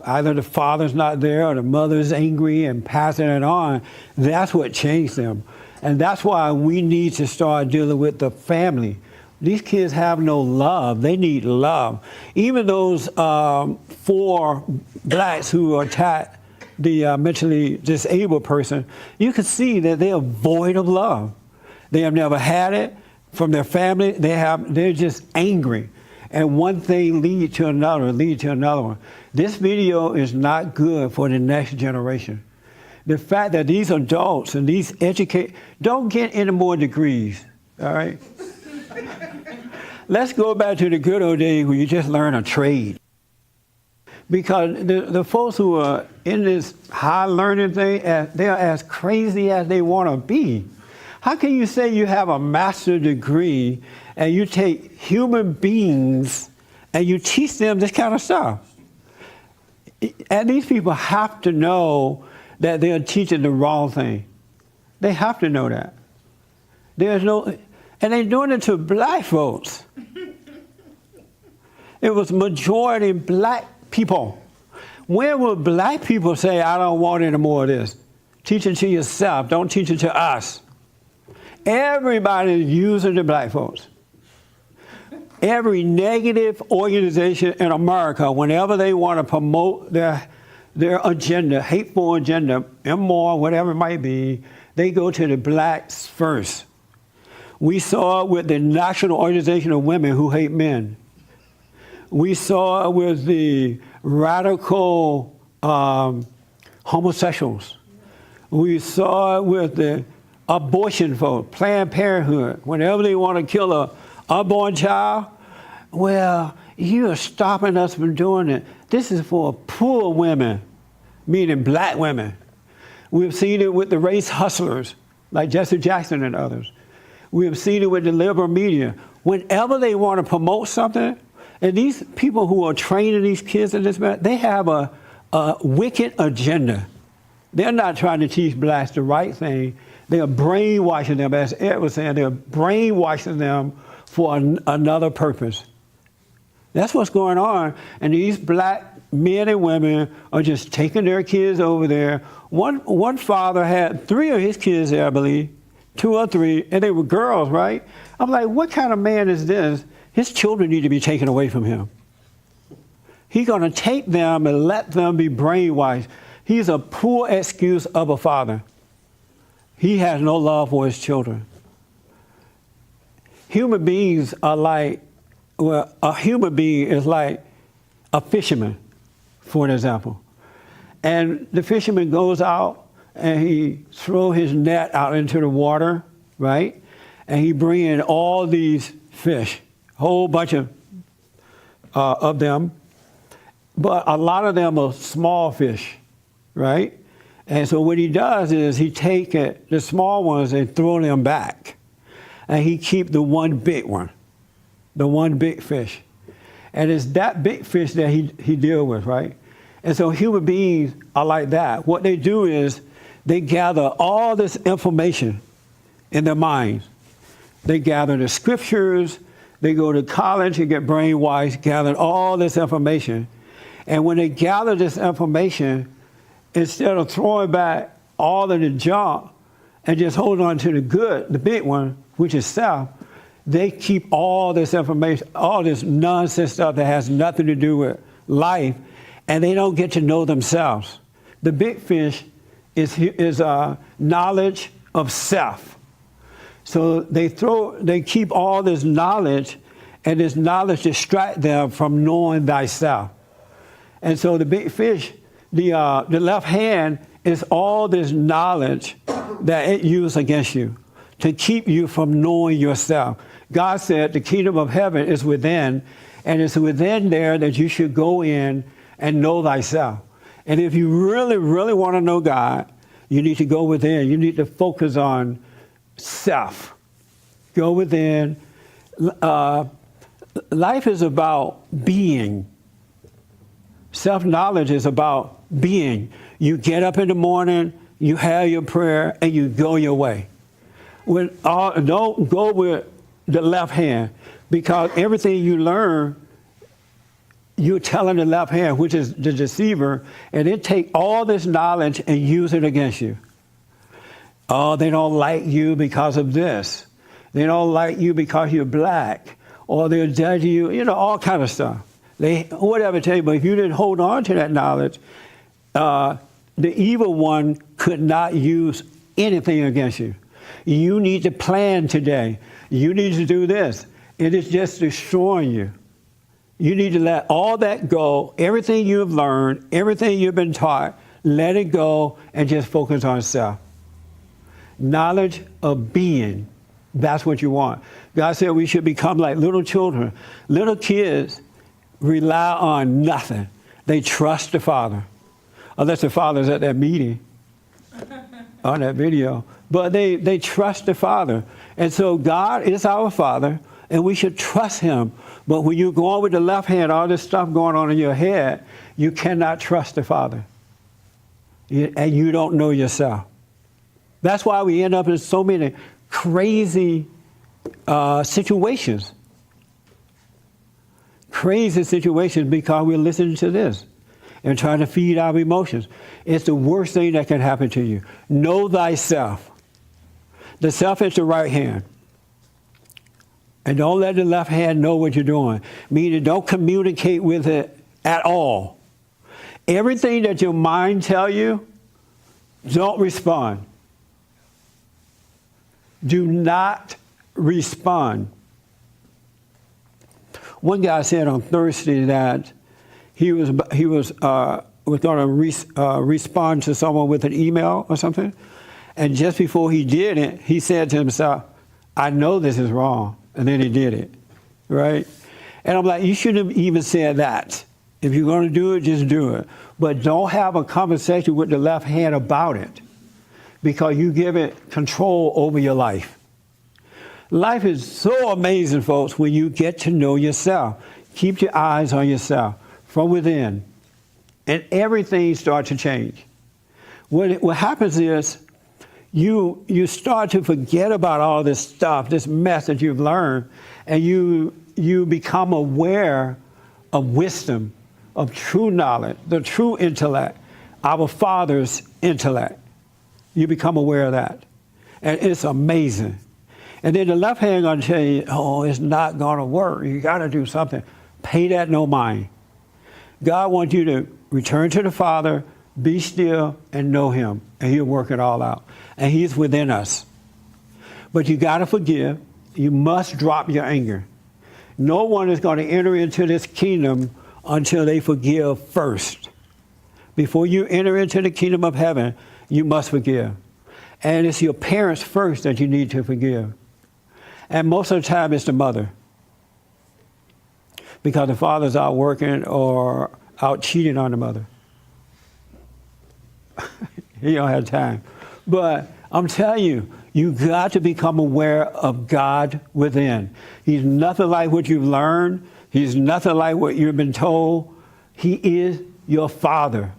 Speaker 1: either the father's not there or the mother's angry and passing it on, that's what changed them. And that's why we need to start dealing with the family. These kids have no love. They need love. Even those 4 blacks who attacked the mentally disabled person, you can see that they are void of love. They have never had it from their family. They're just angry. And one thing leads to another, one. This video is not good for the next generation. The fact that these adults and these don't get any more degrees, all right? Let's go back to the good old days where you just learn a trade. Because the folks who are in this high learning thing, they're as crazy as they want to be. How can you say you have a master's degree and you take human beings and you teach them this kind of stuff? And these people have to know that they're teaching the wrong thing. They have to know that. And they're doing it to black folks. It was majority black people. When will black people say, I don't want any more of this? Teach it to yourself. Don't teach it to us. Everybody's using the black folks. Every negative organization in America, whenever they want to promote their agenda, hateful agenda, immoral, whatever it might be, they go to the blacks first. We saw it with the National Organization of Women Who Hate Men. We saw it with the radical homosexuals. We saw it with the abortion folks, Planned Parenthood. Whenever they want to kill a unborn child, well, you are stopping us from doing it. This is for poor women, meaning black women. We've seen it with the race hustlers, like Jesse Jackson and others. We have seen it with the liberal media. Whenever they want to promote something, and these people who are training these kids in this, they have a wicked agenda. They're not trying to teach blacks the right thing. They are brainwashing them, as Ed was saying, they're brainwashing them for another purpose. That's what's going on. And these black men and women are just taking their kids over there. One father had 3 of his kids there, I believe, 2 or 3, and they were girls, right? I'm like, what kind of man is this? His children need to be taken away from him. He's going to take them and let them be brainwashed. He's a poor excuse of a father. He has no love for his children. Human beings are like, well, a human being is like a fisherman, for an example. And the fisherman goes out and he throws his net out into the water, right? And he brings in all these fish, a whole bunch of them. But a lot of them are small fish, right? And so what he does is he take the small ones and throw them back. And he keep the one big one, the one big fish. And it's that big fish that he deal with, right? And so human beings are like that. What they do is they gather all this information in their minds. They gather the scriptures, they go to college and get brainwashed, gather all this information. And when they gather this information, instead of throwing back all of the junk and just holding on to the good, the big one, which is self, they keep all this information, all this nonsense stuff that has nothing to do with life, and they don't get to know themselves. The big fish is knowledge of self. So they keep all this knowledge, and this knowledge distract them from knowing thyself. And so the big fish, the left hand is all this knowledge that it uses against you. to keep you from knowing yourself. God said the kingdom of heaven is within, and it's within there that you should go in and know thyself. And if you really, really want to know God, you need to go within. You need to focus on self. Go within. Life is about being. Self-knowledge is about being. You get up in the morning, you have your prayer, and you go your way. Don't go with the left hand, because everything you learn, you're telling the left hand, which is the deceiver, and it take all this knowledge and use it against you. Oh, they don't like you because of this. They don't like you because you're black, or they'll judge you, all kind of stuff. Whatever tell you, but if you didn't hold on to that knowledge, the evil one could not use anything against you. You need to plan today. You need to do this. It is just destroying you. You need to let all that go, everything you've learned, everything you've been taught, let it go and just focus on self. Knowledge of being, that's what you want. God said we should become like little children. Little kids rely on nothing. They trust the Father. Unless the Father's at that meeting, on that video. But they trust the Father. And so God is our Father, and we should trust him. But when you go on with the left hand, all this stuff going on in your head, you cannot trust the Father. And you don't know yourself. That's why we end up in so many crazy situations. Crazy situations because we're listening to this and trying to feed our emotions. It's the worst thing that can happen to you. Know thyself. The self is the right hand. And don't let the left hand know what you're doing. Meaning don't communicate with it at all. Everything that your mind tells you, don't respond. Do not respond. One guy said on Thursday that he was going to respond to someone with an email or something, and just before he did it, he said to himself, "I know this is wrong," and then he did it, right? And I'm like, you shouldn't have even said that. If you're going to do it, just do it, but don't have a conversation with the left hand about it, because you give it control over your life. Life is so amazing, folks, when you get to know yourself. Keep your eyes on yourself from within, and everything starts to change. What happens is you start to forget about all this stuff, this mess that you've learned, and you become aware of wisdom, of true knowledge, the true intellect, our Father's intellect. You become aware of that, and it's amazing. And then the left hand going to tell you, oh, it's not going to work. You got to do something. Pay that no mind. God wants you to return to the Father, be still, and know him, and he'll work it all out. And he's within us. But you got to forgive. You must drop your anger. No one is going to enter into this kingdom until they forgive first. Before you enter into the kingdom of heaven, you must forgive. And it's your parents first that you need to forgive. And most of the time, it's the mother. Because the father's out working or out cheating on the mother. He don't have time. But I'm telling you, you got to become aware of God within. He's nothing like what you've learned. He's nothing like what you've been told. He is your Father.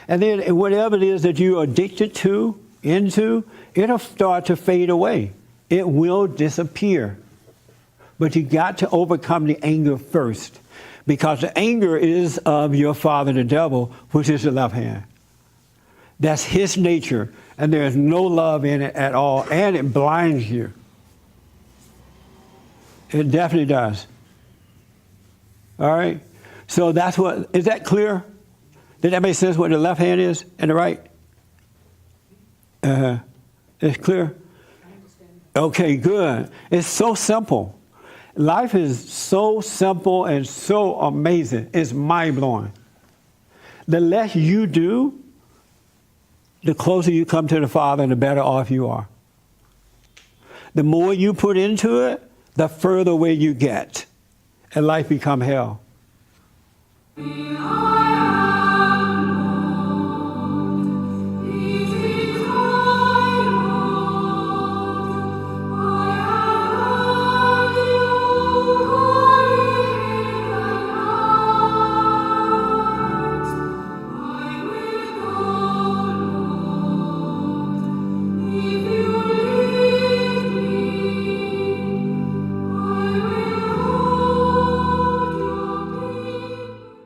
Speaker 1: And then whatever it is that you're addicted to, it'll start to fade away. It will disappear. But you got to overcome the anger first, because the anger is of your father, the devil, which is the left hand. That's his nature, and there's no love in it at all, and it blinds you. It definitely does. All right? So is that clear? Did that make sense what the left hand is and the right? It's clear? Okay, good. It's so simple. Life is so simple and so amazing. It's mind-blowing. The less you do, the closer you come to the Father and the better off you are. The more you put into it, the further away you get, and life become hell.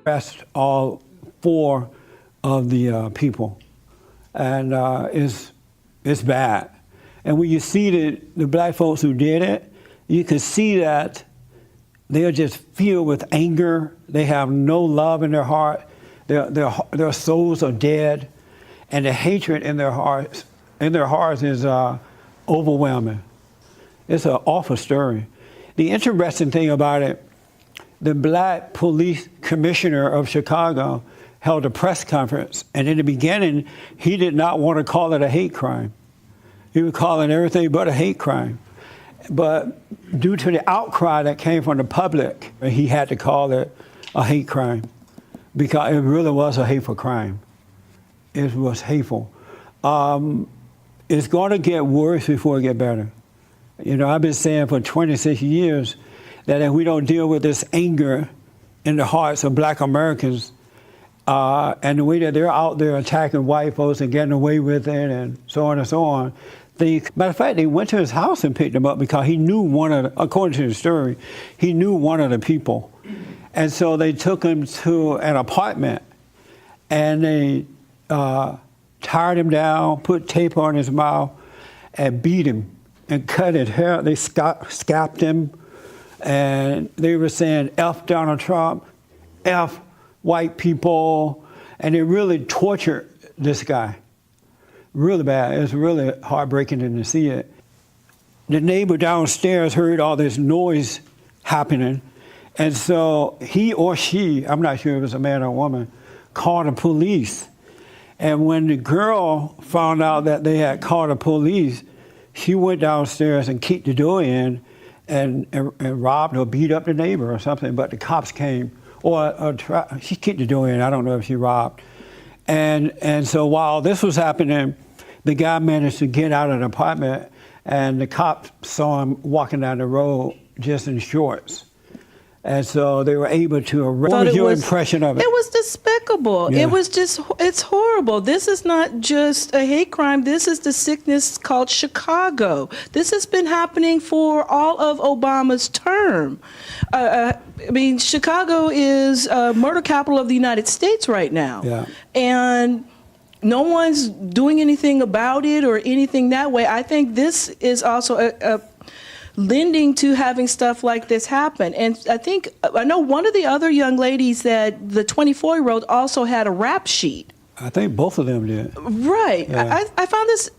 Speaker 1: Arrest all 4 of the people, and it's bad. And when you see the black folks who did it, you can see that they're just filled with anger. They have no love in their heart. Their souls are dead, and the hatred in their hearts is overwhelming. It's an awful story. The interesting thing about it, the black police commissioner of Chicago held a press conference, and in the beginning, he did not want to call it a hate crime. He was calling everything but a hate crime. But due to the outcry that came from the public, he had to call it a hate crime because it really was a hateful crime. It was hateful. It's going to get worse before it gets better. You know, I've been saying for 26 years that if we don't deal with this anger in the hearts of black Americans and the way that they're out there attacking white folks and getting away with it and so on and so on. Matter of fact, they went to his house and picked him up because he knew according to the story, he knew one of the people. And so they took him to an apartment and they tied him down, put tape on his mouth and beat him and cut his hair. They scalped him. And they were saying F Donald Trump, F white people, and they really tortured this guy. Really bad. It was really heartbreaking to see it. The neighbor downstairs heard all this noise happening, and so he or she, I'm not sure if it was a man or a woman, called the police. And when the girl found out that they had called the police, she went downstairs and kicked the door in and robbed or beat up the neighbor or something, but the cops came, or she kicked the door in, I don't know if she robbed. And so while this was happening, the guy managed to get out of the apartment, and the cops saw him walking down the road just in shorts. And so they were able to arrest. What was your impression of it?
Speaker 4: It was despicable.
Speaker 1: Yeah.
Speaker 4: It's horrible. This is not just a hate crime. This is the sickness called Chicago. This has been happening for all of Obama's term. I mean, Chicago is murder capital of the United States right now.
Speaker 1: Yeah.
Speaker 4: And no one's doing anything about it or anything that way. I think this is also lending to having stuff like this happen. And I know one of the other young ladies, that the 24-year-old, also had a rap sheet.
Speaker 1: I think both of them did.
Speaker 4: Right.
Speaker 1: Yeah.
Speaker 4: I found this,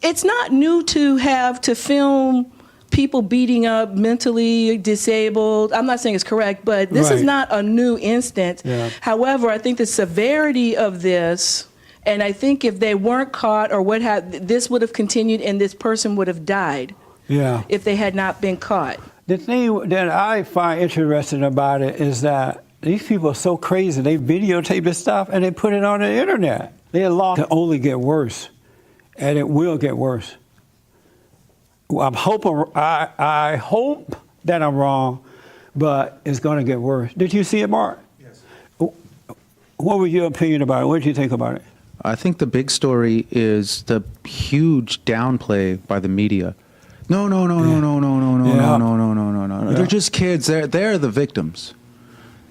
Speaker 4: it's not new to have to film people beating up mentally disabled. I'm not saying it's correct, but this is not a new instance.
Speaker 1: Yeah.
Speaker 4: However, I think the severity of this, and I think if they weren't caught or this would have continued and this person would have died.
Speaker 1: Yeah.
Speaker 4: If they had not been caught.
Speaker 1: The thing that I find interesting about it is that these people are so crazy. They videotape this stuff and they put it on the internet. Their law can only get worse, and it will get worse. I hope that I'm wrong, but it's going to get worse. Did you see it, Mark? Yes. What was your opinion about it? What did you think about it?
Speaker 3: I think the big story is the huge downplay by the media. No. They're just kids. They're the victims.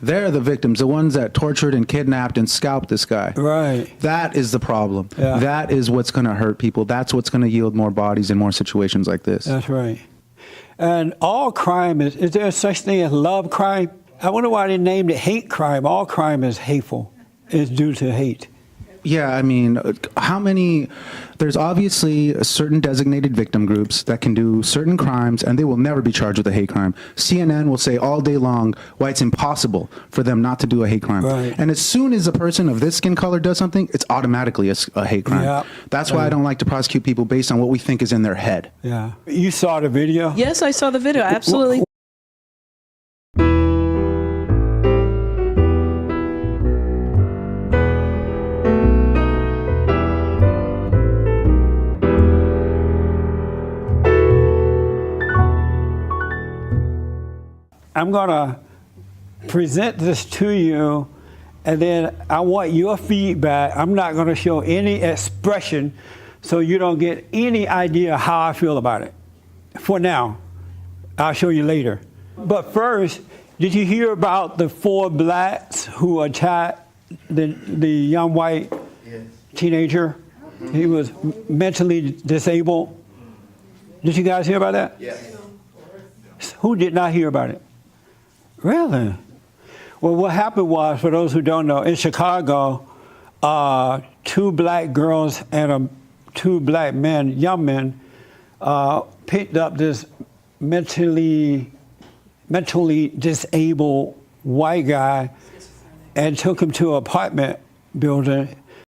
Speaker 3: They're the victims, the ones that tortured and kidnapped and scalped this guy.
Speaker 1: Right.
Speaker 3: That is the problem.
Speaker 1: Yeah.
Speaker 3: That is what's going to hurt people. That's what's going to yield more bodies in more situations like this.
Speaker 1: That's right. And all crime is there such thing as love crime? I wonder why they named it hate crime. All crime is hateful. It's due to hate.
Speaker 3: Yeah, I mean, how many? There's obviously certain designated victim groups that can do certain crimes, and they will never be charged with a hate crime. CNN will say all day long why it's impossible for them not to do a hate crime.
Speaker 1: Right.
Speaker 3: And as soon as a person of this skin color does something, it's automatically a hate crime.
Speaker 1: Yeah.
Speaker 3: That's why I don't like to prosecute people based on what we think is in their head.
Speaker 1: Yeah. You saw the video?
Speaker 4: Yes, I saw the video. Absolutely.
Speaker 1: I'm going to present this to you, and then I want your feedback. I'm not going to show any expression so you don't get any idea how I feel about it. For now. I'll show you later. But first, did you hear about the 4 blacks who attacked the young white teenager? He was mentally disabled. Did you guys hear about that?
Speaker 20: Yes.
Speaker 1: Who did not hear about it? Really? Well, what happened was, for those who don't know, in Chicago, 2 black girls and 2 black men, young men, picked up this mentally disabled white guy and took him to an apartment building